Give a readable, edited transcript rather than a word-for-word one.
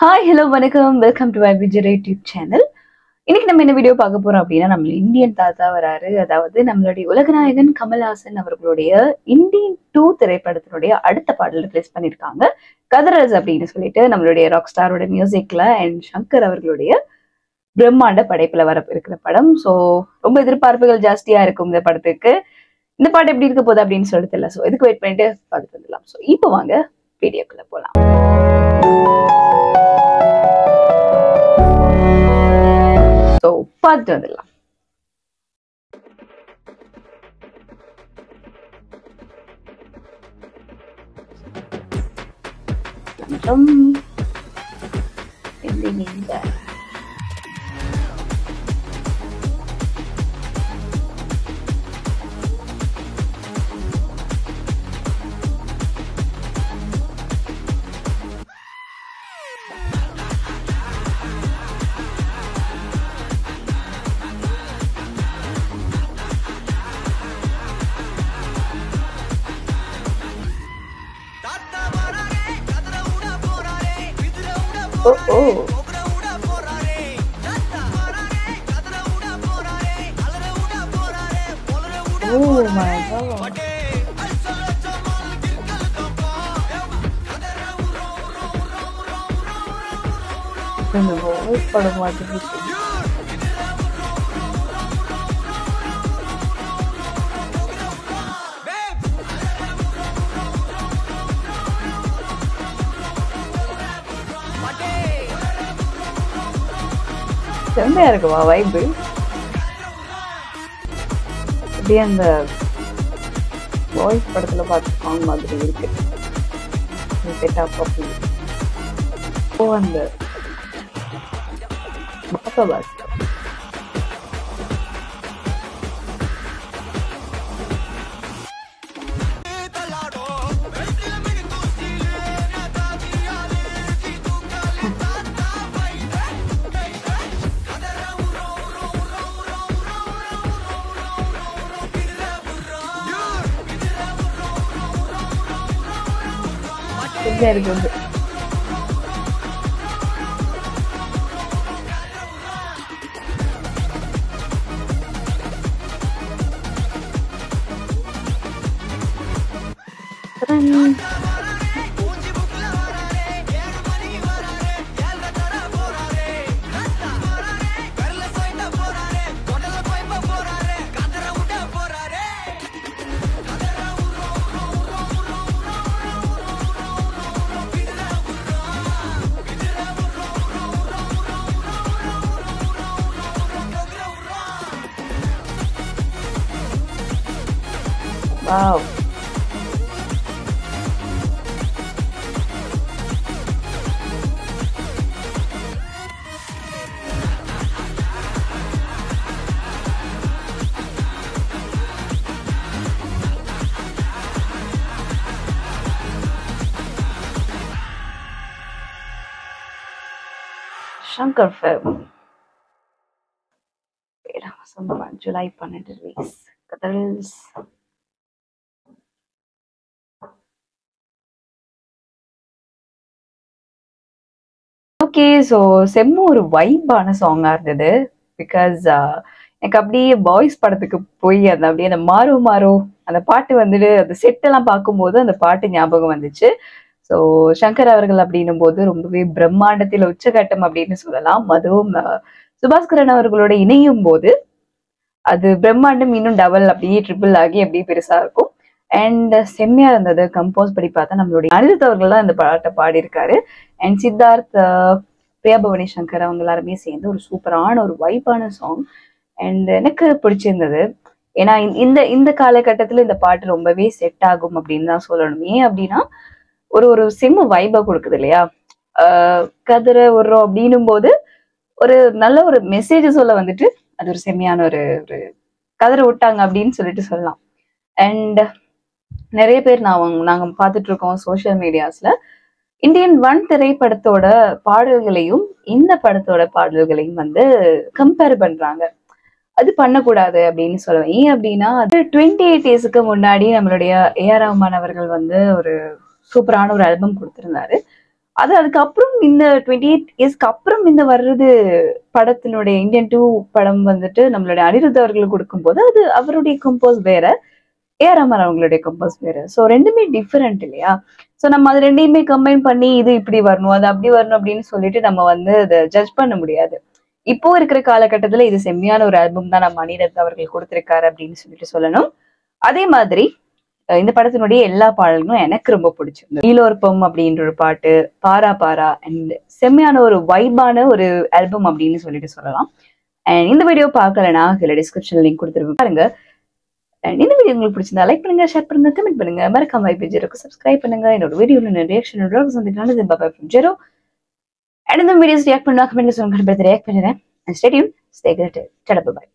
Hi hello வணக்கம் welcome to Vijay YouTube channel. இன்னைக்கு நம்ம என்ன வீடியோ பார்க்க போறோம் அப்படின்னா, நம்ம இந்தியன் தாத்தா வராரு. அதாவது நம்மளுடைய உலகநாயகன் கமல்ஹாசன் அவர்களுடைய இந்தியன் 2 திரைப்படத்தினுடைய அடுத்த பாடல் ரிலீஸ் பண்ணியிருக்காங்க. கதரஸ் அப்படின்னு சொல்லிட்டு நம்மளுடைய ராக் ஸ்டாரோட மியூசிக்ல அண்ட் சங்கர் அவர்களுடைய பிரம்மாண்ட படைப்புல வர இருக்கிற படம். ஸோ ரொம்ப எதிர்பார்ப்புகள் ஜாஸ்தியா இருக்கும் இந்த படத்துக்கு. இந்த பாட்டு எப்படி இருக்க போகுது அப்படின்னு சொல்லிட்டு தெரியல. ஸோ இதுக்கு வெயிட் பண்ணிட்டு பார்த்துட்டு வந்துடலாம். ஸோ இப்போ வாங்க வீடியோக்குள்ள போகலாம். ஸோ பார்த்துட்டு வந்துடலாம். Oh, oh. Oh my god. இந்த வாய்ஸ் படம் மாதிரி செம்மையா இருக்குமா வைப்பு? அப்படியே அந்த வாய்ஸ் படத்துல பார்த்து சாங் மாதிரி இருக்கு. அந்த பாஸ் இருக்கு. Wow. Shankar film. July 12 release. Kadals. Okay. So செம்ம ஒரு வைப்பான சாங்கா இருந்தது. பிகாஸ் எனக்கு அப்படியே பாய்ஸ் படத்துக்கு போய் அந்த அப்படியே அந்த மாறோ மாறோ அந்த பாட்டு வந்துட்டு அந்த செட்டெல்லாம் பார்க்கும்போது அந்த பாட்டு ஞாபகம் வந்துச்சு. ஸோ சங்கர் அவர்கள் அப்படின்னும் போது ரொம்பவே பிரம்மாண்டத்தில் உச்சகட்டம் அப்படின்னு சொல்லலாம். அதுவும் சுபாஸ்கரன் அவர்களோட இணையும் போது அது பிரம்மாண்டம் இன்னும் டபுள் அப்படியே ட்ரிபிள் ஆகி அப்படியே பெருசா இருக்கும். அண்ட் செம்மையா இருந்தது. கம்போஸ் படி பார்த்தா நம்மளுடைய அனிருத் அவர்கள் தான் இந்த பாட்டை பாடியிருக்காரு. அண்ட் சித்தார்த், பிரியா பவானி சங்கர் அவங்க எல்லாருமே சேர்ந்து ஒரு சூப்பரான ஒரு வைப்பான சாங். அண்ட் எனக்கு பிடிச்சிருந்தது. ஏன்னா இந்த இந்த காலகட்டத்துல இந்த பாட்டு ரொம்பவே செட் ஆகும் அப்படின்னு தான் சொல்லணும். ஏன் அப்படின்னா ஒரு செம்ம வைபா கொடுக்குது இல்லையா? கதிர விடுறோம் அப்படின்னும் போது ஒரு நல்ல ஒரு மெசேஜ் சொல்ல வந்துட்டு அது ஒரு செம்மையான ஒரு கதிரை விட்டாங்க அப்படின்னு சொல்லிட்டு சொல்லலாம். அண்ட் நிறைய பேர் நாங்க பார்த்துட்டு இருக்கோம் சோசியல் மீடியாஸ்ல இந்தியன் 1 திரைப்படத்தோட பாடல்களையும் இந்த படத்தோட பாடல்களையும் வந்து கம்பேர் பண்றாங்க. அது பண்ணக்கூடாது அப்படின்னு சொல்லுவேன். ஏன் அப்படின்னா அது 28 இயர்ஸ்க்கு முன்னாடி நம்மளுடைய ஏஆர் ரஹ்மான் அவர்கள் வந்து ஒரு சூப்பரான ஒரு ஆல்பம் கொடுத்திருந்தாரு. அதுக்கப்புறம் இந்த 28 இயர்ஸ்க்கு அப்புறம் இந்த வர்றது படத்தினுடைய இந்தியன் 2 படம் வந்துட்டு நம்மளுடைய அனிருத் அவர்களுக்கு கொடுக்கும்போது அது அவருடைய கம்போஸ் வேற, ஏஆர் ரஹ்மான் அவங்களுடைய கம்போஸ் வேற. ஸோ ரெண்டுமே டிஃபரெண்ட் இல்லையா? ஸோ நம்ம அது ரெண்டையுமே கம்பைன் பண்ணி இது இப்படி வரணும் அது அப்படி வரணும் அப்படின்னு சொல்லிட்டு நம்ம வந்து அதை ஜட்ஜ் பண்ண முடியாது. இப்போ இருக்கிற காலகட்டத்துல இது செம்மையான ஒரு ஆல்பம் தான் நம்ம அனிருத் அவர்கள் கொடுத்திருக்காரு அப்படின்னு சொல்லிட்டு சொல்லணும். அதே மாதிரி இந்த படத்தினுடைய எல்லா பாடல்களும் எனக்கு ரொம்ப பிடிச்சிருந்தது. நீலோர்பம் அப்படின்ற ஒரு பாட்டு, பாரா பாரா அண்ட் செம்மையான ஒரு வைபான ஒரு ஆல்பம் அப்படின்னு சொல்லிட்டு சொல்லலாம். அண்ட் இந்த வீடியோ பார்க்கலன்னா இதுல டிஸ்கிரிப்ஷன் லிங்க் கொடுத்துருக்கேன் பாருங்க. அண்ட் இந்த வீடியோ உங்களுக்கு பிடிச்சிருந்தா லைக் பண்ணுங்க, ஷேர் பண்ணுங்க, கமெண்ட் பண்ணுங்க, மறக்காம வைப் ஜெரோக்கு சப்ஸ்கிரைப் பண்ணுங்க. என்னோட வீடியோல ரியாக்ஷன் சந்திக்கலாம். Baba from zero. அண்ட் இந்த வீடியோஸ் ரியாக்ட் பண்ணுவா கமெண்ட்ல சொல்லுங்க, ரியாக்ட் பண்ணுறேன். And stay tune, stay connected. டாடா பை.